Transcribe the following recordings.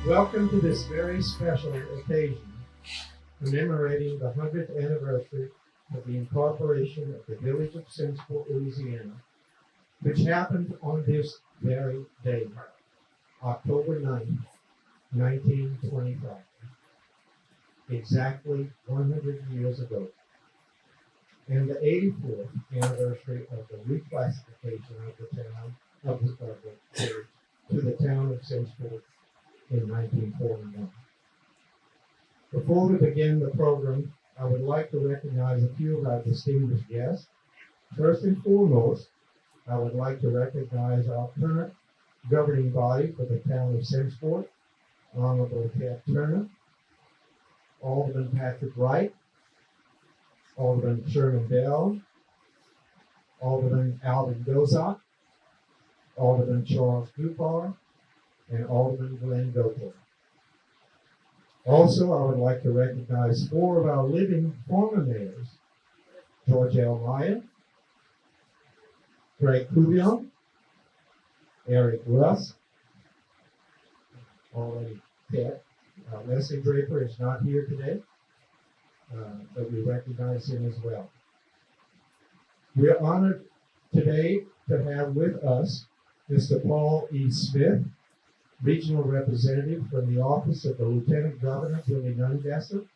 Welcome to this very special occasion commemorating the 100th anniversary of the incorporation of the village of Simmesport, Louisiana, which happened on this very day, October 9th, 1925, exactly 100 years ago, and the 84th anniversary of the reclassification of the town of the village to the town of Simmesport in 1941. Before we begin the program, I would like to recognize a few of our distinguished guests. First and foremost, I would like to recognize our current governing body for the town of Simmesport, Honorable Ted Turner, Alderman Patrick Wright, Alderman Sherman Bell, Alderman Alvin Gozak, Alderman Charles Dupar, and Alderman Glenn Gotor. Also, I would like to recognize four of our living former mayors: George L. Meyer, Greg Cuvion, Eric Russ, already dead. Leslie Draper is not here today, but we recognize him as well. We are honored today to have with us Mr. Paul E. Smith, Regional Representative from the Office of the Lieutenant Governor, Billy Nungesser.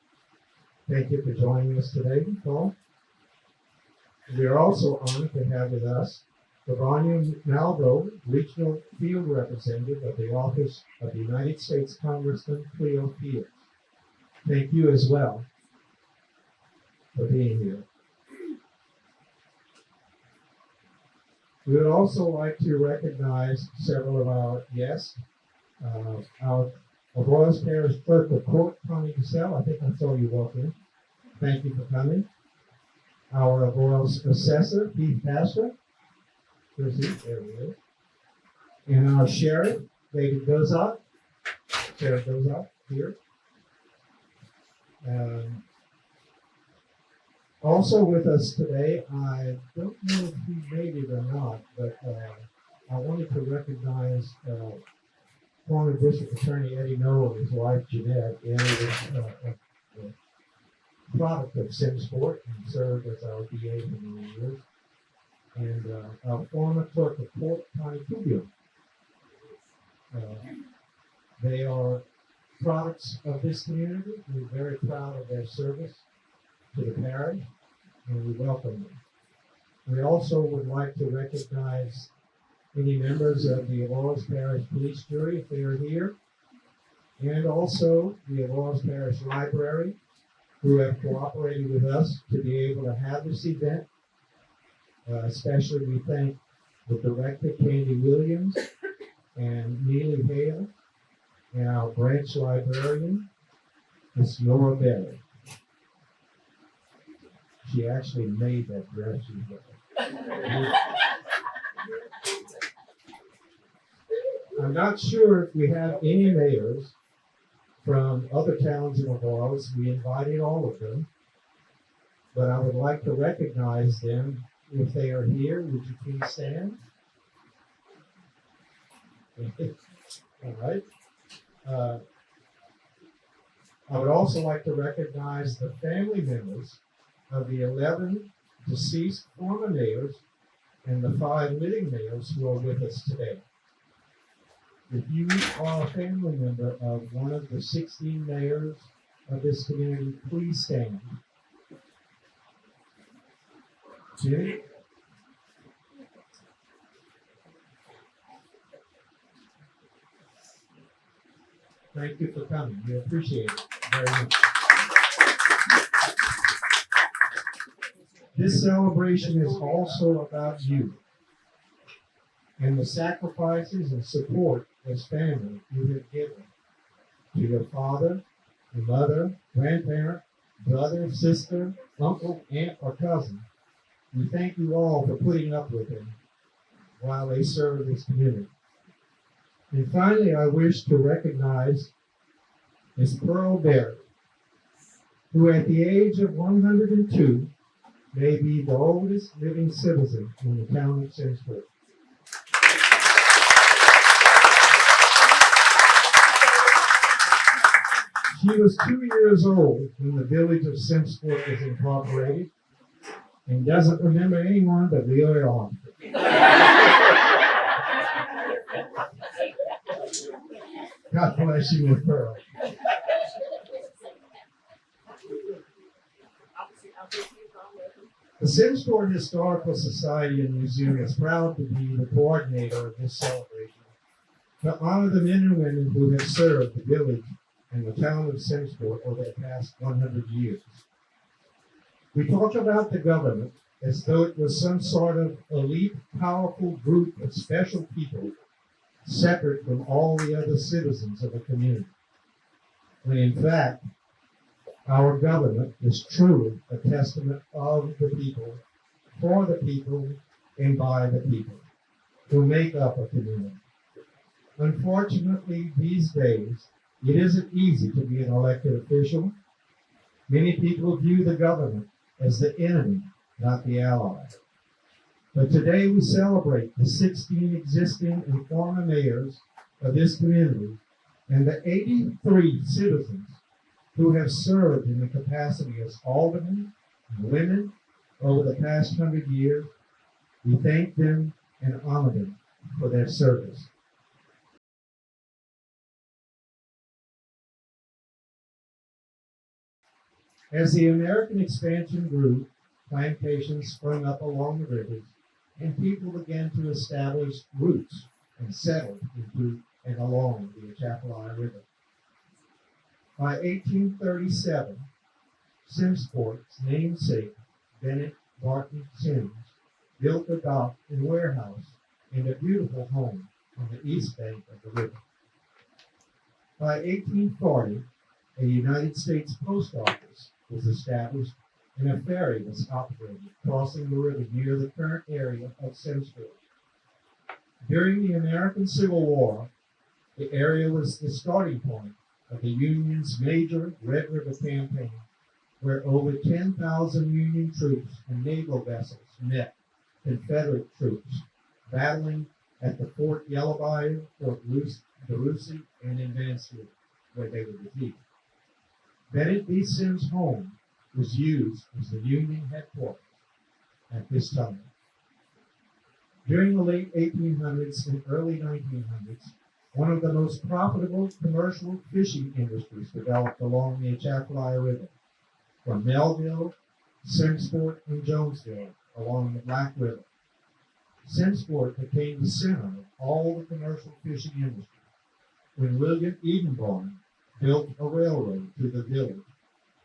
Thank you for joining us today, Paul. We are also honored to have with us Lavanya Malvo, Regional Field Representative of the Office of the United States Congressman Cleo Fields. Thank you as well for being here. We would also like to recognize several of our guests. Our Royals Parish Clerk of Court, Connie Cassell, I think I saw you walk in. Thank you for coming. Our Royals Assessor, Keith Pastor. There he is. And our Sheriff, David Gozak. Sheriff Gozak, here. Also with us today, I don't know if he made it or not, but I wanted to recognize former District Attorney Eddie Noel and his wife Jeanette. Eddie was a product of Simmesport and served as our DA for many years. And our former Clerk of Court, Connie Cubio. They are products of this community. We're very proud of their service to the parish, and we welcome them. We also would like to recognize any members of the Royals Parish Police Jury, if they are here, and also the Royals Parish Library, who have cooperated with us to be able to have this event. Especially we thank the director, Candy Williams, and Neely Hale, and our branch librarian, Miss Nora Berry. She actually made that dress. I'm not sure if we have any mayors from other towns in the Royals. We invited all of them, but I would like to recognize them. If they are here, would you please stand? All right. I would also like to recognize the family members of the 11 deceased former mayors and the 5 living mayors who are with us today. If you are a family member of one of the 16 mayors of this community, please stand. Jimmy? Thank you for coming. We appreciate it very much. This celebration is also about you and the sacrifices and support as family you have given to your father, your mother, grandparent, brother, sister, uncle, aunt, or cousin. We thank you all for putting up with them while they serve this community. And finally, I wish to recognize Miss Pearl Berry, who at the age of 102 may be the oldest living citizen in the town of Simmesport. She was 2 years old when the village of Simmesport was incorporated and doesn't remember anyone but Leo on. God bless you, Miss Pearl. The Simmesport Historical Society in Louisiana is proud to be the coordinator of this celebration to honor the men and women who have served the village and the town of Simmesport over the past 100 years. We talk about the government as though it was some sort of elite, powerful group of special people separate from all the other citizens of a community, when in fact, our government is truly a testament of the people, for the people, and by the people who make up a community. Unfortunately, these days, it isn't easy to be an elected official. Many people view the government as the enemy, not the ally. But today we celebrate the 16 existing and former mayors of this community and the 83 citizens who have served in the capacity as aldermen and women over the past 100 years. We thank them and honor them for their service. As the American expansion grew, plantations sprung up along the rivers, and people began to establish roots and settled into and along the Atchafalaya River. By 1837, Simsport's namesake, Bennett Barton Sims, built a dock and warehouse and a beautiful home on the east bank of the river. By 1840, a United States post office was established and a ferry was operated crossing the river near the current area of Simmesport. During the American Civil War, the area was the starting point of the Union's major Red River campaign, where over 10,000 Union troops and naval vessels met Confederate troops battling at the Fort Yellowbayou, Fort DeRussy, and in Mansfield, where they were defeated. Bennett B. Sims' home was used as the Union headquarters at this time. During the late 1800s and early 1900s, one of the most profitable commercial fishing industries developed along the Atchafalaya River, from Melville, Simmesport, and Jonesville along the Black River. Simmesport became the center of all the commercial fishing industry when William Edenborn built a railroad to the village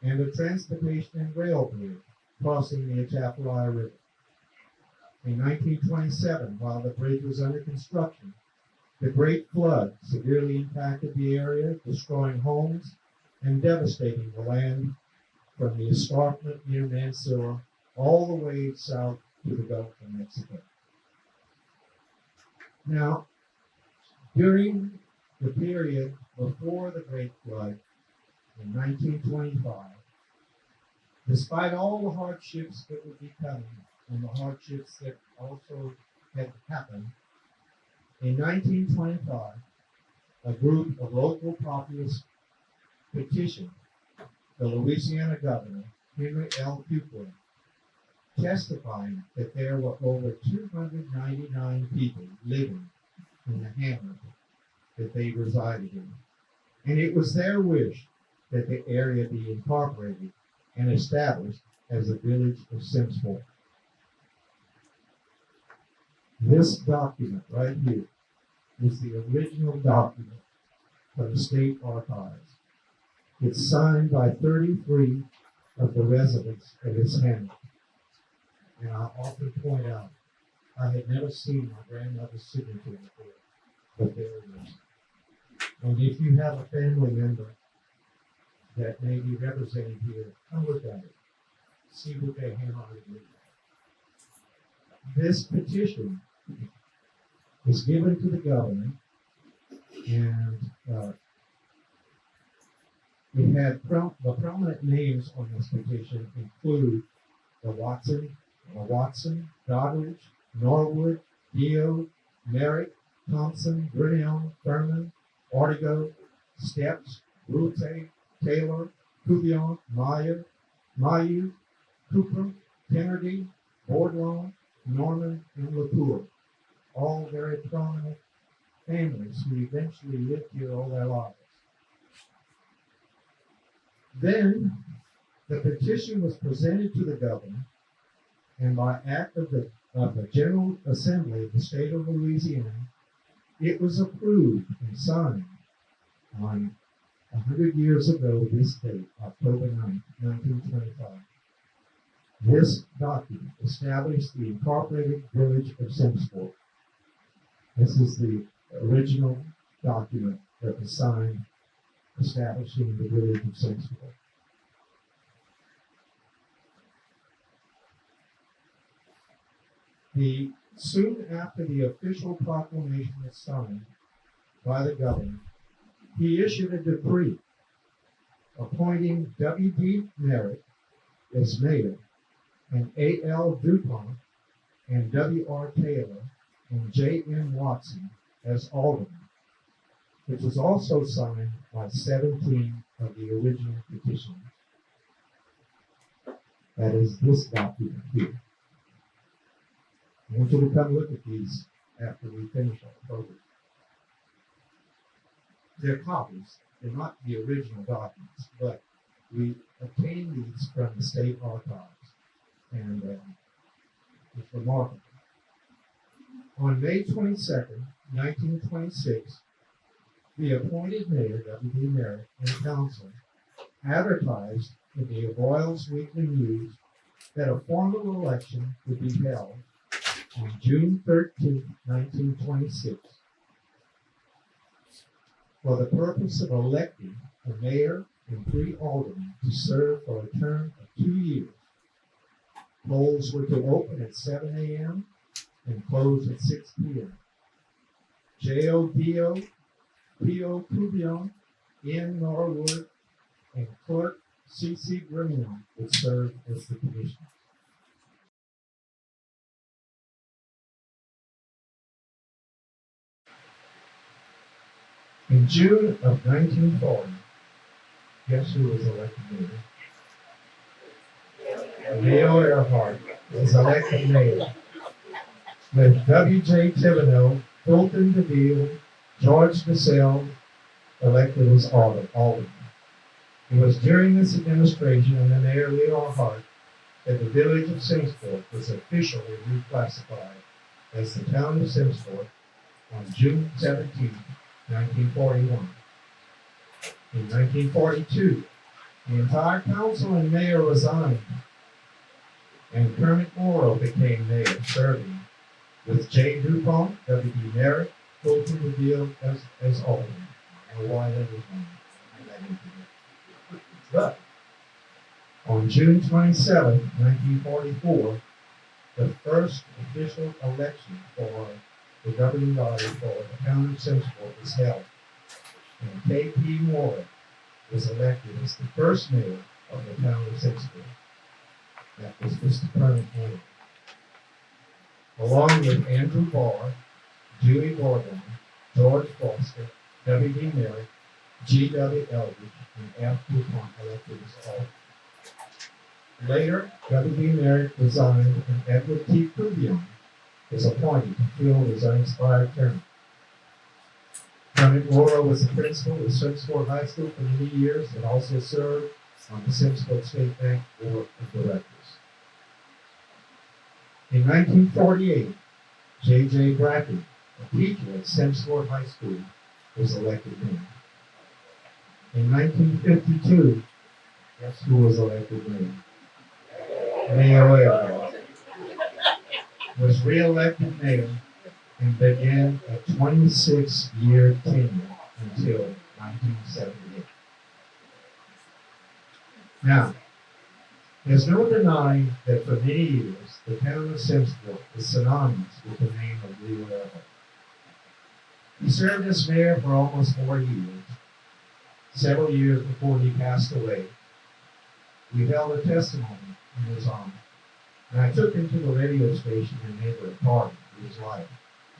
and a transportation and rail bridge crossing the Atchafalaya River. In 1927, while the bridge was under construction, the Great Flood severely impacted the area, destroying homes and devastating the land from the escarpment near Mansilla all the way south to the Gulf of Mexico. Now, during the period before the Great Flood, in 1925, despite all the hardships that would be coming and the hardships that also had happened, in 1925, a group of local populace petitioned the Louisiana governor, Henry L. Fuqua, testifying that there were over 299 people living in the hamlet that they resided in. And it was their wish that the area be incorporated and established as the village of Simmesport. This document right here is the original document from the state archives. It's signed by 33 of the residents of this hamlet. And I often point out, I had never seen my grandmother's signature before, but there it is. And if you have a family member that may be represented here, come look at it. See what they handwritten. This petition was given to the governor, and it had the prominent names on this petition include Watson, Doddridge, Norwood, Dio, Merrick, Thompson, Grinnell, Thurman, Ortego, Steps, Rute, Taylor, Cuvion, Mayu, Cooper, Kennedy, Bourdon, Norman, and Latour, all very prominent families who eventually lived here all their lives. Then the petition was presented to the governor, and by act of the General Assembly of the state of Louisiana, it was approved and signed on 100 years ago this date, October 9, 1925. This document established the incorporated village of Simmesport. This is the original document that was signed establishing the village of Simmesport. Soon after the official proclamation was signed by the governor, he issued a decree appointing W.D. Merritt as mayor and A.L. DuPont and W.R. Taylor and J.M. Watson as aldermen, which was also signed by 17 of the original petitioners. That is this document here. I want you to come look at these after we finish our program. They're copies. They're not the original documents, but we obtained these from the state archives, and it's remarkable. On May 22nd, 1926, the appointed mayor, W.D. Merritt, and council advertised in the Royals Weekly News that a formal election would be held on June 13, 1926, for the purpose of electing a mayor and 3 aldermen to serve for a term of 2 years. Polls were to open at 7 a.m. and close at 6 p.m. J.O.D.O., P.O. Cuvion, N. Norwood, and Clerk C.C. Grimion would serve as the commissioners. In June of 1940, guess who was elected mayor? Leo Earhart was elected mayor, with W.J. Thibodeau, Fulton DeVille, George DeSalle elected as aldermen. It was during this administration under Mayor Leo Earhart that the village of Simmesport was officially reclassified as the Town of Simmesport on June 17, 1941. In 1942, the entire council and mayor resigned, and Kermit Morrow became mayor, serving with J. DuPont, W.D. Merritt, Fulton DeVille as alderman. I don't know why that was wrong. But on June 27, 1944, the first official election for the governing body for the Town of Simmesport was held, and K.P. Morrow was elected as the first mayor of the Town of Simmesport. That was Mr. Kermit Morrow, along with Andrew Barr, Dewey Bourdon, George Foster, W.D. Merritt, G.W. Eldridge, and F. DuPont elected as aldermen. Later, W.D. Merritt resigned, and Edward T. Cuvion was appointed to fill his unexpired term. Kermit Morrow was the principal of Simmesport High School for many years and also served on the Simmesport State Bank Board of Directors. In 1948, J.J. Brackett, a teacher at Simmesport High School, was elected mayor. In 1952, guess who was elected mayor? Mayor Earhart was re-elected mayor and began a 26-year tenure until 1978. Now, there's no denying that for many years, the town of Simmesport is synonymous with the name of Leo Earhart. He served as mayor for almost 4 years, several years before he passed away. We held a testimony in his honor, and I took him to the radio station and made a recording of his life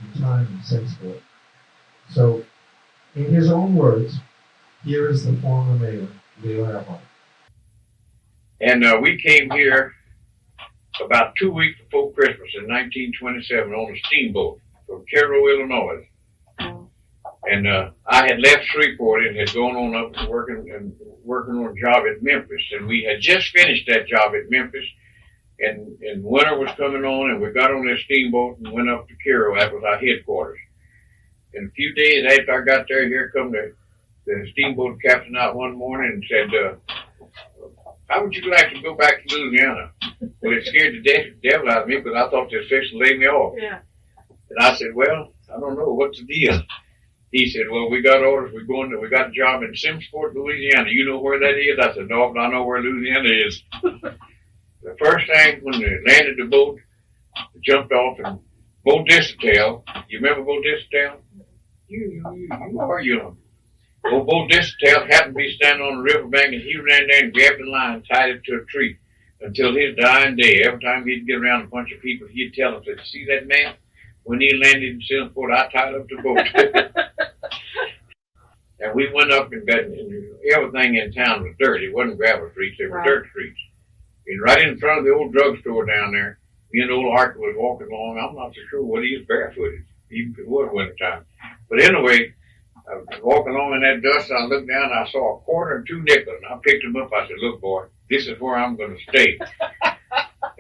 and time in Simmesport. So, in his own words, here is the former mayor And we came here about 2 weeks before Christmas in 1927 on a steamboat from Cairo, Illinois. And I had left Shreveport and had gone on up and working on a job at Memphis. And we had just finished that job at Memphis, and winter was coming on, and we got on that steamboat and went up to Cairo. That was our headquarters. And a few days after I got there, here come the steamboat captain out one morning and said, how would you like to go back to Louisiana? Well, it scared the devil out of me, because I thought they were fixing to lay me off. Yeah. And I said, well, I don't know, what's the deal? He said, well, we got orders. We got a job in Simmesport, Louisiana. You know where that is? I said, no, but I know where Louisiana is. The first thing, when they landed the boat, they jumped off, and Bo Distel, you remember Bo Distel? You are young. Well, Bo Distel happened to be standing on the riverbank, and he ran there and grabbed the line, tied it to a tree until his dying day. Every time he'd get around a bunch of people, he'd tell them, see that man? When he landed in Simmesport, I tied up the boat. And we went up and everything in town was dirt. It wasn't gravel streets, they were dirt streets. And right in front of the old drugstore down there, me and old Arthur was walking along. I'm not so sure whether he was barefooted, even if it was winter time. But anyway, I was walking along in that dust, and I looked down, and I saw a quarter and 2 nickels, and I picked them up. I said, look, boy, this is where I'm going to stay.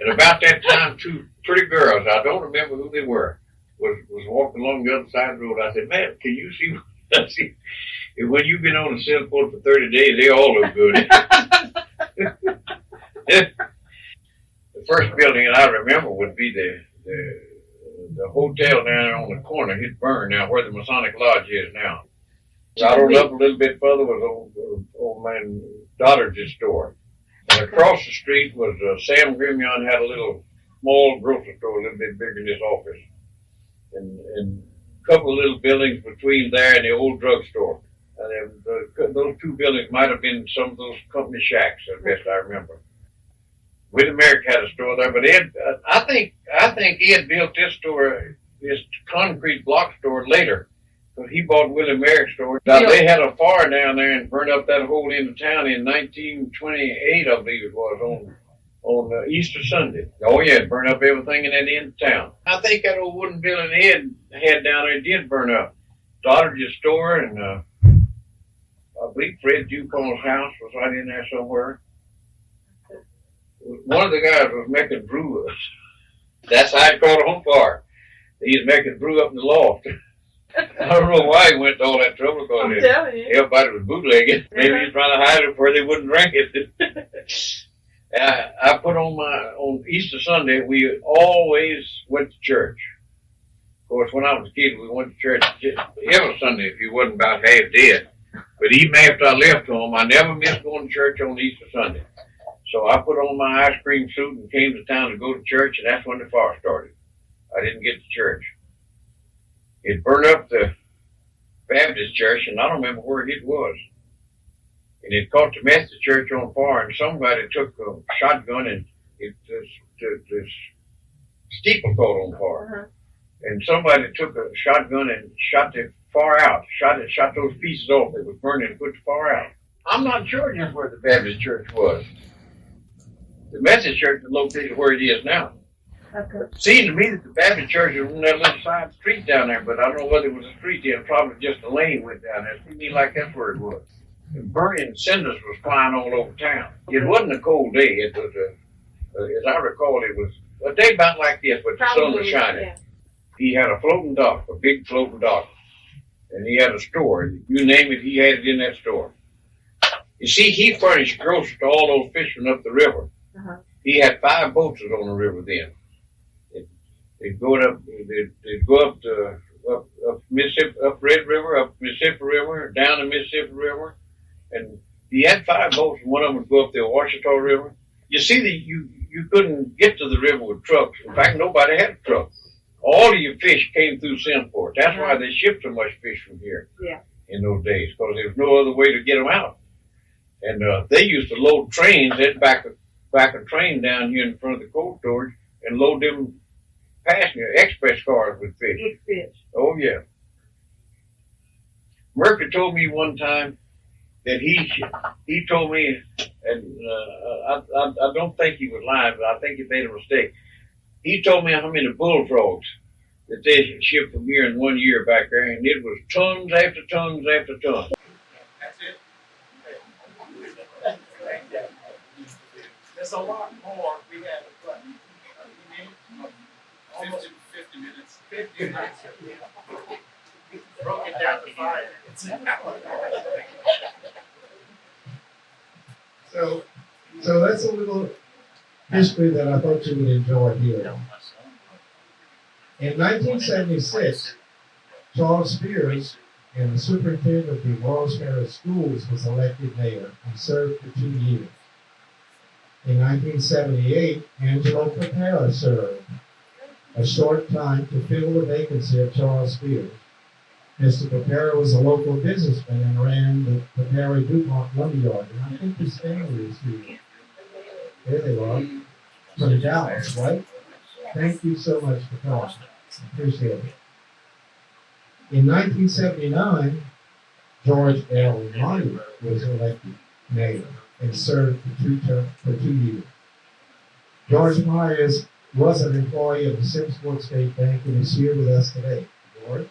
And about that time, 2 pretty girls, I don't remember who they were, was walking along the other side of the road. I said, man, can you see? I see. And when you've been on the Simmesport for 30 days, they all look good. The first building that I remember would be the hotel down there on the corner. It burned now, where the Masonic Lodge is now. I rode up a little bit further was old man Doddardge's store. And across the street was Sam Grimion had a little small grocery store, a little bit bigger than this office. And a couple of little buildings between there and the old drugstore. And those 2 buildings might have been some of those company shacks, as best I remember. Willie Merrick had a store there, but Ed, I think Ed built this concrete block store later, because he bought Willie Merrick's store. Now, they had a fire down there and burned up that whole end of town in 1928, I believe it was, on Easter Sunday. Oh yeah, it burned up everything in that end of town. I think that old wooden building Ed had down there did burn up. Doddardge's store, and I believe Fred Dupont's house was right in there somewhere. One of the guys was making brew. That's how it caught on fire. He was making brew up in the loft. I don't know why he went to all that trouble, because everybody was bootlegging. Maybe he was trying to hide it where they wouldn't drink it. I put on Easter Sunday, we always went to church. Of course, when I was a kid, we went to church every Sunday if you wasn't about half dead. But even after I left home, I never missed going to church on Easter Sunday. So I put on my ice cream suit and came to town to go to church, and that's when the fire started. I didn't get to church. It burned up the Baptist church, and I don't remember where it was. And it caught the Methodist church on fire, and somebody took a shotgun, and the steeple caught on fire. And somebody took a shotgun and shot the fire out, shot those pieces off that was burning and put the fire out. I'm not sure just where the Baptist church was. The Methodist church is located where it is now. Okay. It seemed to me that the Baptist church was on that little side street down there, but I don't know whether it was a street there. Probably just a lane went down there. It seemed to me like that's where it was. And burning cinders was flying all over town. It wasn't a cold day. It was, as I recall, it was a day about like this, but the sun was shining. Yeah. He had a floating dock, a big floating dock. And he had a store. You name it, he had it in that store. You see, he furnished groceries to all those fishermen up the river. He had 5 boats on the river then. They'd go up Mississippi, up Red River, up Mississippi River, down the Mississippi River, and he had 5 boats, and one of them would go up the Ouachita River. You see, you couldn't get to the river with trucks. In fact, nobody had a truck. All of your fish came through Simmesport. That's why they shipped so much fish from here in those days, because there was no other way to get them out. And they used to load trains. They'd back a train down here in front of the cold storage and load them passenger express cars with fish. With fish. Oh yeah. Murphy told me one time that he told me, and I don't think he was lying, but I think he made a mistake. He told me how many bullfrogs that they shipped from here in 1 year back there, and it was tons after tons after tons. That's it. There's a lot more we have, but almost 50 minutes. 50 minutes. Broke it down to 5 minutes. So that's a little history that I thought you would enjoy here. In 1976, Charles Spears, and the superintendent of the Morris Parish Schools, was elected mayor and served for 2 years. In 1978, Angelo Papera served a short time to fill the vacancy of Charles Spears. Mr. Papera was a local businessman and ran the Papera DuPont lumberyard, and I think his family is here. There they are, from Dallas, right? Thank you so much for coming. Appreciate it. In 1979, George L. Meyer was elected mayor and served for 2 years. George Myers was an employee of the Simmesport State Bank and is here with us today. George?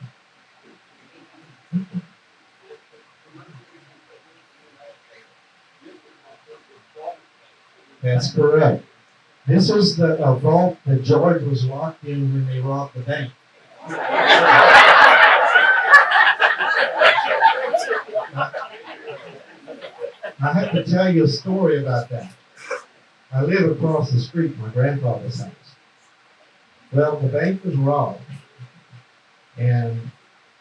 That's correct. This is the vault that George was locked in when they robbed the bank. I have to tell you a story about that. I live across the street from my grandfather's house. Well, the bank was robbed, and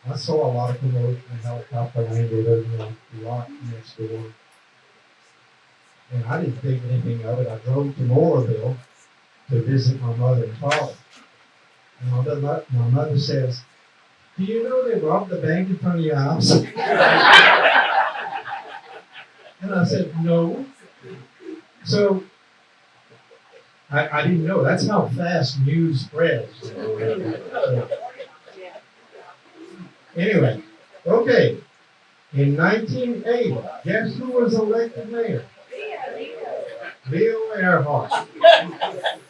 I saw a lot of commotion, helicopter landed over the lot next door. And I didn't think anything of it. I drove to Mooresville to visit my mother and father. And my mother says, "Do you know they robbed the bank in front of your house?" And I said, "No." So I didn't know. That's how fast news spreads. So, anyway, okay. In 1980, guess who was elected mayor? Leo Earhart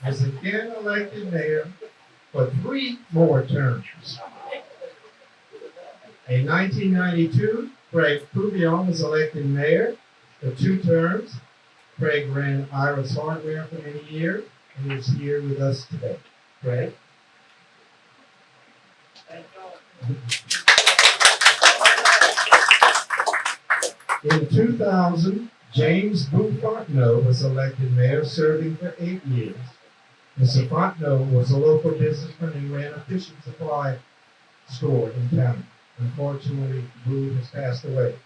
was again elected mayor for 3 more terms. In 1992, Craig Pouvion was elected mayor for 2 terms. Craig ran Iris Hardware for many years and is here with us today. Craig? In 2000, James Boo Fontenot was elected mayor, serving for 8 years. Mr. Fontenot was a local businessman and ran a fishing supply store in town. Unfortunately, Boo has passed away.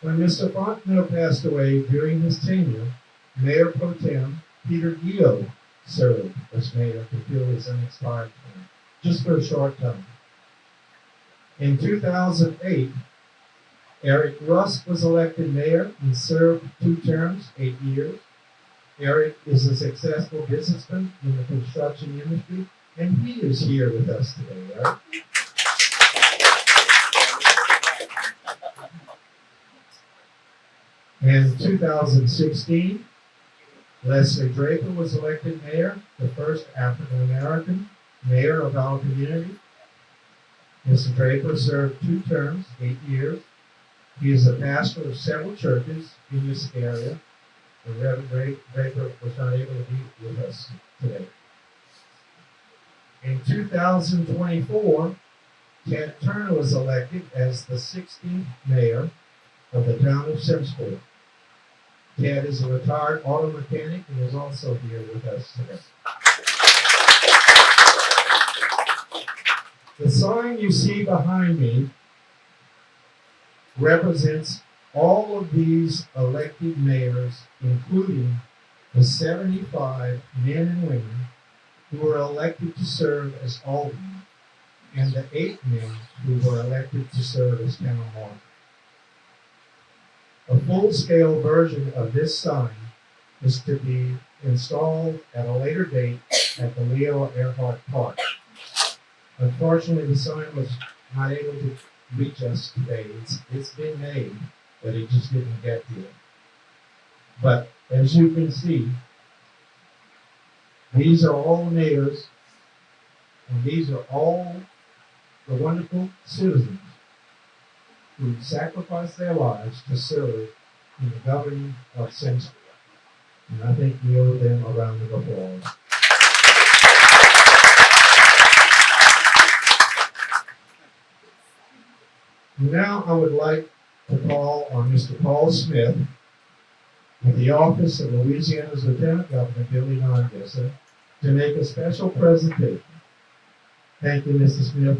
When Mr. Fontenot passed away during his tenure, Mayor Pro Tem Peter Gio served as mayor to fill his unexpired term, just for a short time. In 2008, Eric Rusk was elected mayor and served 2 terms, 8 years. Eric is a successful businessman in the construction industry, and he is here with us today, Eric. In 2016, Leslie Draper was elected mayor, the first African American mayor of our community. Mr. Draper served 2 terms, 8 years. He is a pastor of several churches in this area. The Reverend Draper was not able to be with us today. In 2024, Ted Turner was elected as the 16th mayor of the Town of Simmesport. Ted is a retired auto mechanic and is also here with us today. The sign you see behind me represents all of these elected mayors, including the 75 men and women who were elected to serve as aldermen, and the 8 men who were elected to serve as town marshal. A full-scale version of this sign is to be installed at a later date at the Leo Earhart Park. Unfortunately, the sign was not able to reach us today. It's been made, but it just didn't get here. But as you can see, these are all natives, and these are all the wonderful citizens who sacrificed their lives to serve in the governing of Simmesport. And I think we owe them a round of applause. Now I would like to call on Mr. Paul Smith with the office of Louisiana's Lieutenant Governor Billy Nongesser to make a special presentation. Thank you, Mr. Smith.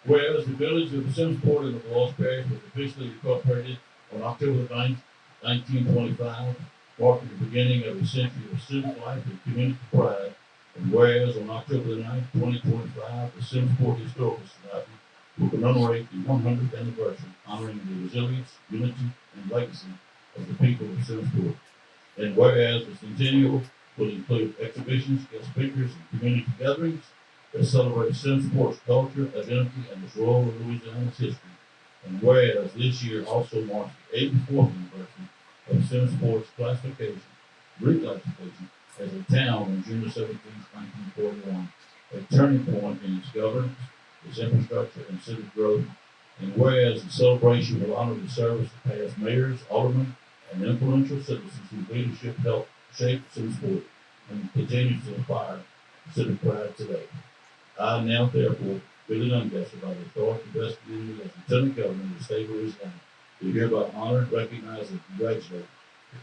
Whereas the village of Simmesport in the Lost Parish was officially incorporated on October 9th, 1925, marking the beginning of a century of civic life and community pride. And whereas on October 9th, 2025, the Simmesport Historical Society will commemorate the 100th anniversary, honoring the resilience, unity, and legacy of the people of Simmesport. And whereas the Centennial will include exhibitions, guest speakers, and community gatherings that celebrate Simsport's culture, identity, and its role in Louisiana's history. And whereas this year also marks the 84th anniversary of Simsport's reclassification as a town on June 17, 1941, a turning point in its governance, its infrastructure, and civic growth. And whereas the celebration will honor the service of past mayors, aldermen, and influential citizens whose leadership helped shape Simmesport and continues to inspire civic pride today. I now, therefore, Billy Nongesser, by the authority vested in me as Lieutenant Governor of the state of Louisiana, do hereby honor, recognize, and congratulate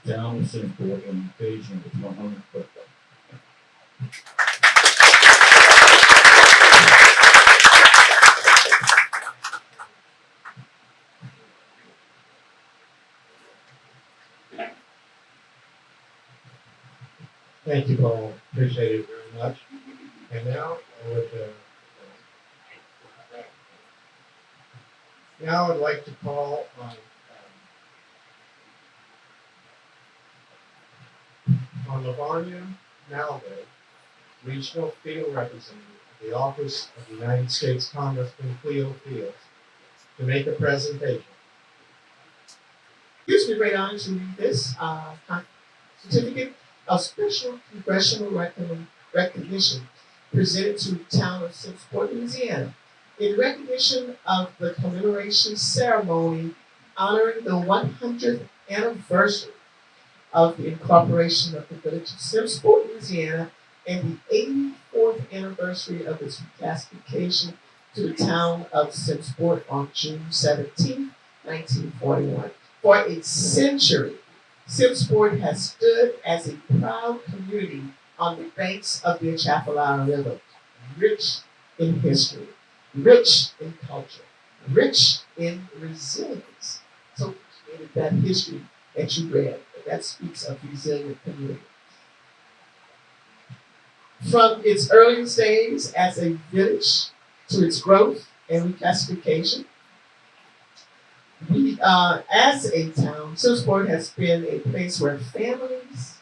the town of Simmesport on the occasion of its 100th birthday. Thank you, Paul. Appreciate it very much. And now I would like to call on Lavanya Malve, Regional Field Representative of the Office of the United States Congressman Cleo Fields, to make a presentation. It gives me great honor to read this certificate of special congressional recognition presented to the town of Simmesport, Louisiana, in recognition of the commemoration ceremony honoring the 100th anniversary of the incorporation of the village of Simmesport, Louisiana, and the 84th anniversary of its reclassification to the town of Simmesport on June 17, 1941. For a century, Simmesport has stood as a proud community on the banks of the Atchafalaya River, rich in history, rich in culture, rich in resilience. So that history that you read, that speaks of resilient community. From its earliest days as a village to its growth and reclassification, we, as a town, Simmesport has been a place where families,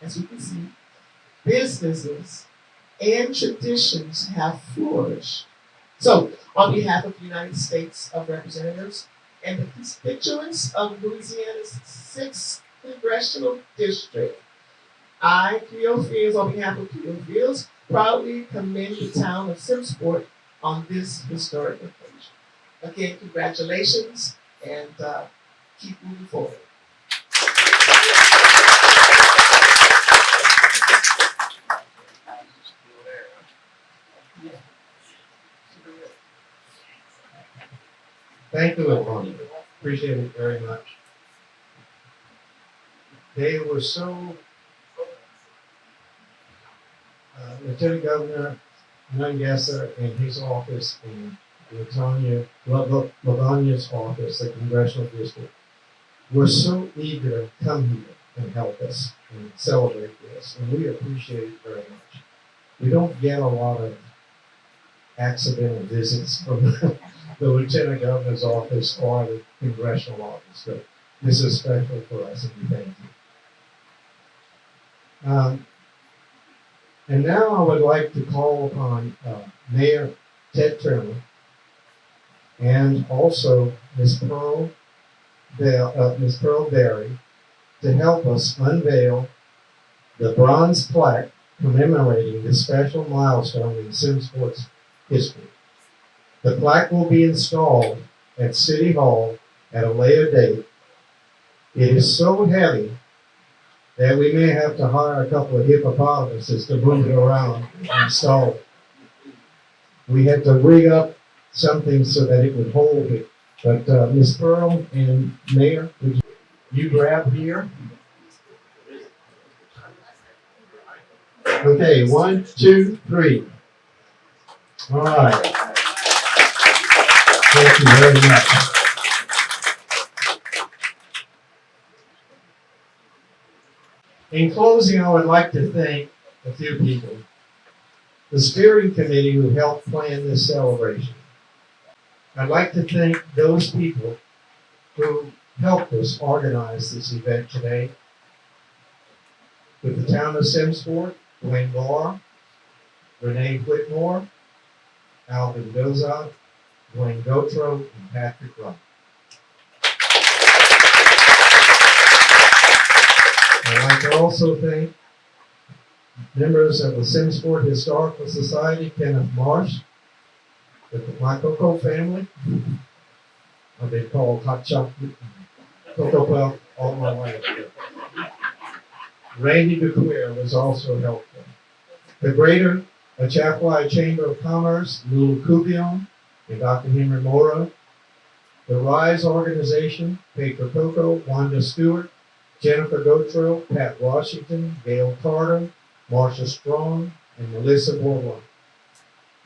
as you can see, businesses, and traditions have flourished. So, on behalf of the United States of Representatives and the constituents of Louisiana's 6th Congressional District, I, Cleo Fields, on behalf of Cleo Fields, proudly commend the town of Simmesport on this historic occasion. Again, congratulations, and keep moving forward. Thank you, Lavanya. Appreciate it very much. They were so, Lieutenant Governor Nongesser and his office and Lavanya's office, the Congressional District, were so eager to come here and help us and celebrate this, and we appreciate it very much. We don't get a lot of accidental visits from the Lieutenant Governor's office or the Congressional office, but this is special for us, and we thank you. And now I would like to call upon Mayor Ted Turner and also Ms. Pearl Berry to help us unveil the bronze plaque commemorating this special milestone in Simsport's history. The plaque will be installed at City Hall at a later date. It is so heavy that we may have to hire a couple of hippopotamuses to move it around and install it. We had to rig up something so that it would hold it. But Ms. Pearl and Mayor, would you grab here? Okay, 1, 2, 3. All right. Thank you very much. In closing, I would like to thank a few people. The steering committee who helped plan this celebration. I'd like to thank those people who helped us organize this event today. With the Town of Simmesport, Dwayne Moore, Renee Whitmore, Alvin Dozot, Dwayne Gotro, and Patrick Rupp. I'd like to also thank members of the Simmesport Historical Society, Kenneth Marsh, with the Coco family. I've been called Hot Chocolate, Coco Puff all my life. Randy DeQueer was also helpful. The Greater Atchafalaya Chamber of Commerce, Lou Cubion, and Dr. Henry Mora. The RISE organization, Pedro Coco, Wanda Stewart, Jennifer Gotro, Pat Washington, Gail Carter, Marsha Strong, and Melissa Borland.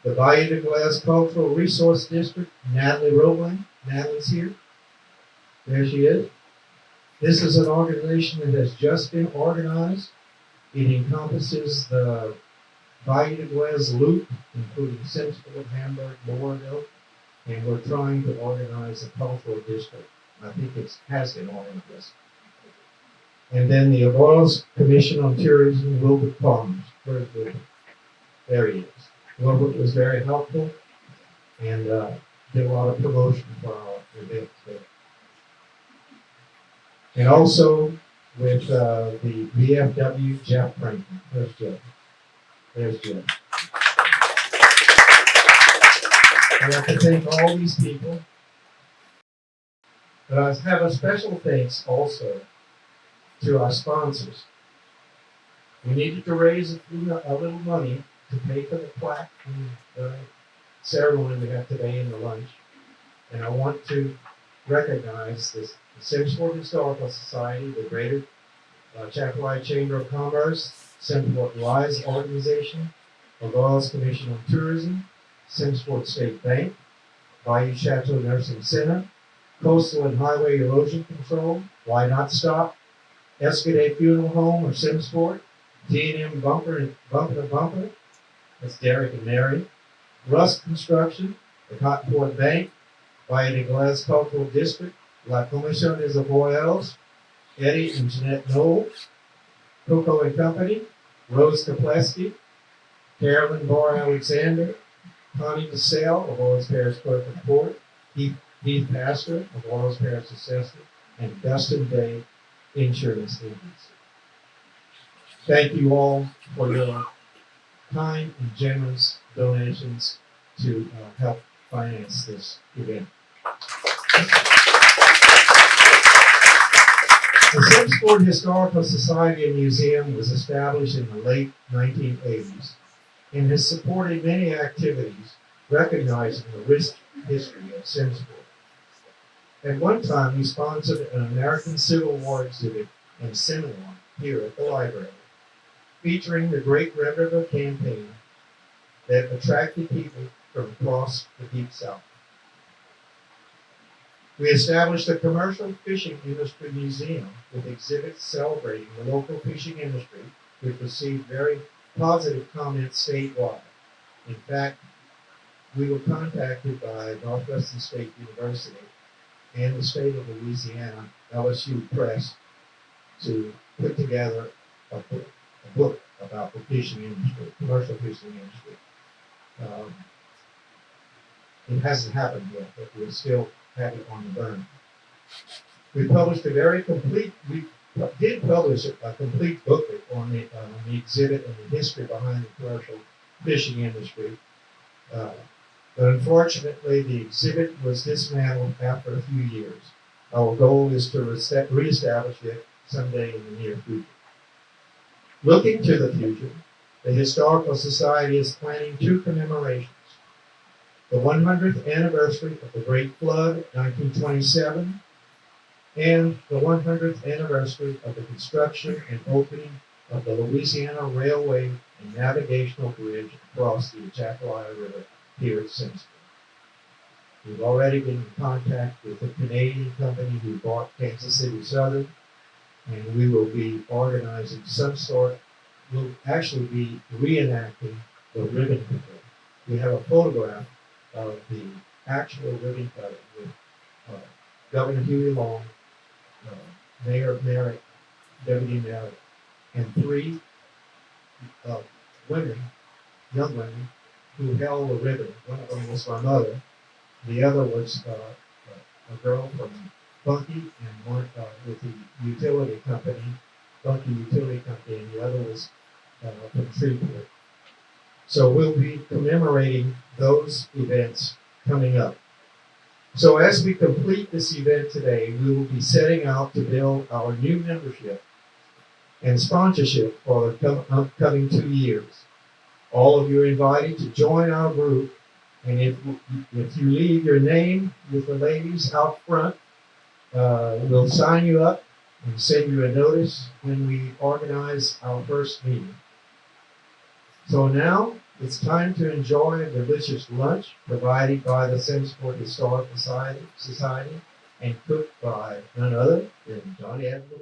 The Valle de Glass Cultural Resource District, Natalie Roebling. Natalie's here. There she is. This is an organization that has just been organized. It encompasses the Valle de Glass Loop, including Simmesport, Hamburg, Moorville, and we're trying to organize a cultural district. I think it has been organized. And then the Avoyelles Commission on Tourism, Wilbert Palmer. Where's Wilbert? There he is. Wilbert was very helpful and did a lot of promotion for our event today. And also with the VFW, Jeff Franklin. There's Jeff. There's Jeff. I'd like to thank all these people. But I have a special thanks also to our sponsors. We needed to raise a little money to pay for the plaque and the ceremony we have today in the lunch. And I want to recognize the Simmesport Historical Society, the Greater Atchafalaya Chamber of Commerce, Simmesport RISE Organization, the Avoyelles Commission on Tourism, Simmesport State Bank, Bayou Chateau Nursing Center, Coastal and Highway Erosion Control, Why Not Stop, Escadé Funeral Home of Simmesport, D&M Bumper to Bumper, that's Derek and Mary, Rust Construction, the Cottonport Bank, Valle de Glass Cultural District, La Comisión de Avoyelles, Eddie and Jeanette Knowles, Coco and Company, Rose Kaplesky, Carolyn Barr Alexander, Connie DeSale of Avoyelles Parish Clerk of Court, Heath Pastor of Avoyelles Parish Assessor, and Dustin Day, Insurance Agency. Thank you all for your kind and generous donations to help finance this event. The Simmesport Historical Society and Museum was established in the late 1980s and has supported many activities recognizing the rich history of Simmesport. At one time, we sponsored an American Civil War exhibit in Centennial here at the library, featuring the Great Red River Campaign that attracted people from across the Deep South. We established a commercial fishing industry museum with exhibits celebrating the local fishing industry, which received very positive comments statewide. In fact, we were contacted by Northwestern State University and the state of Louisiana, LSU Press, to put together a book about the fishing industry, commercial fishing industry. It hasn't happened yet, but we'll still have it on the burn. We published a very complete, we did publish a complete booklet on the exhibit and the history behind the commercial fishing industry. But unfortunately, the exhibit was dismantled after a few years. Our goal is to reestablish it someday in the near future. Looking to the future, the Historical Society is planning 2 commemorations. The 100th anniversary of the Great Flood, 1927, and the 100th anniversary of the construction and opening of the Louisiana Railway and Navigational Bridge across the Atchafalaya River here at Simmesport. We've already been in contact with the Canadian company who bought Kansas City Southern, and we will be organizing some sort, we'll actually be reenacting the ribbon cutting. We have a photograph of the actual ribbon cutting with Governor Huey Long, Mayor Merrick, Deputy Merrick, and 3 women, young women, who held the ribbon. One of them was my mother. The other was a girl from Bunkie and one with the utility company, Bunkie Utility Company, and the other was from Shreveport. So we'll be commemorating those events coming up. So as we complete this event today, we will be setting out to build our new membership and sponsorship for the upcoming 2 years. All of you are invited to join our group, and if you leave your name with the ladies out front, we'll sign you up and send you a notice when we organize our first meeting. So now it's time to enjoy a delicious lunch provided by the Simmesport Historical Society and cooked by none other than Johnny Adams.